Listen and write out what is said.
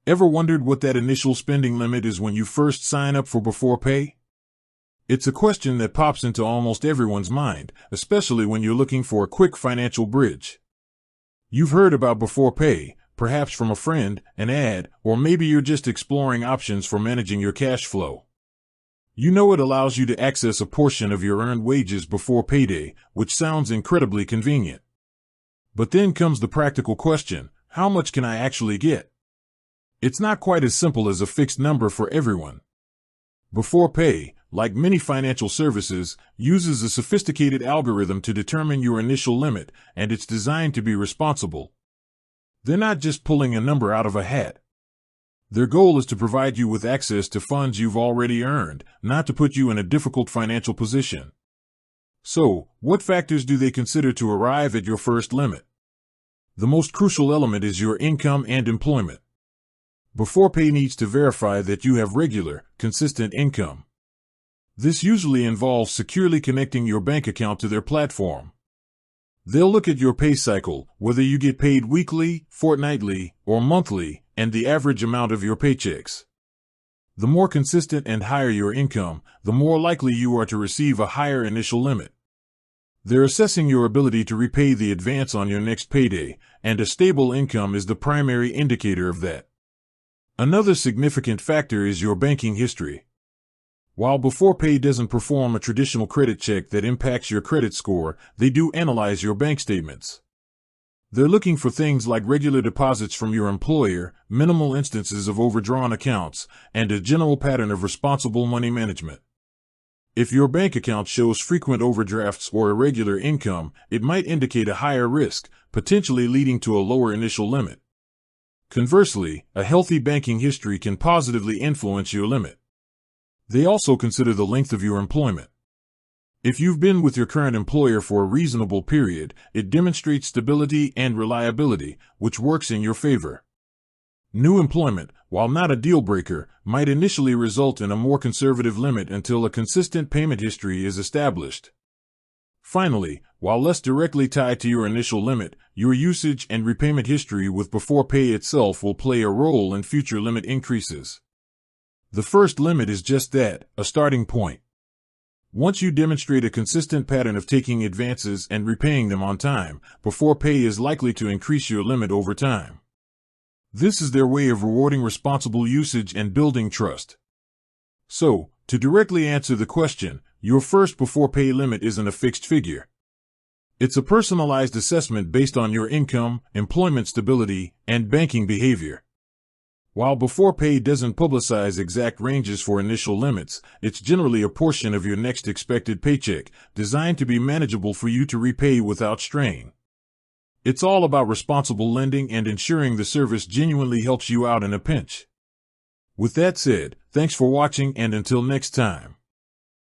Ever wondered what that initial spending limit is when you first sign up for Beforepay? It's a question that pops into almost everyone's mind, especially when you're looking for a quick financial bridge. You've heard about Beforepay, perhaps from a friend, an ad, or maybe you're just exploring options for managing your cash flow. You know it allows you to access a portion of your earned wages before payday, which sounds incredibly convenient. But then comes the practical question, how much can I actually get? It's not quite as simple as a fixed number for everyone. Beforepay, like many financial services, uses a sophisticated algorithm to determine your initial limit, and it's designed to be responsible. They're not just pulling a number out of a hat. Their goal is to provide you with access to funds you've already earned, not to put you in a difficult financial position. So, what factors do they consider to arrive at your first limit? The most crucial element is your income and employment. Beforepay needs to verify that you have regular, consistent income. This usually involves securely connecting your bank account to their platform. They'll look at your pay cycle, whether you get paid weekly, fortnightly, or monthly, and the average amount of your paychecks. The more consistent and higher your income, the more likely you are to receive a higher initial limit. They're assessing your ability to repay the advance on your next payday, and a stable income is the primary indicator of that. Another significant factor is your banking history. While Beforepay doesn't perform a traditional credit check that impacts your credit score, they do analyze your bank statements. They're looking for things like regular deposits from your employer, minimal instances of overdrawn accounts, and a general pattern of responsible money management. If your bank account shows frequent overdrafts or irregular income, it might indicate a higher risk, potentially leading to a lower initial limit. Conversely, a healthy banking history can positively influence your limit. They also consider the length of your employment. If you've been with your current employer for a reasonable period, it demonstrates stability and reliability, which works in your favor. New employment, while not a deal breaker, might initially result in a more conservative limit until a consistent payment history is established. Finally, while less directly tied to your initial limit, your usage and repayment history with Beforepay itself will play a role in future limit increases. The first limit is just that, a starting point. Once you demonstrate a consistent pattern of taking advances and repaying them on time, Beforepay is likely to increase your limit over time. This is their way of rewarding responsible usage and building trust. So, to directly answer the question, your first Beforepay limit isn't a fixed figure. It's a personalized assessment based on your income, employment stability, and banking behavior. While Beforepay doesn't publicize exact ranges for initial limits, it's generally a portion of your next expected paycheck, designed to be manageable for you to repay without strain. It's all about responsible lending and ensuring the service genuinely helps you out in a pinch. With that said, thanks for watching, and until next time.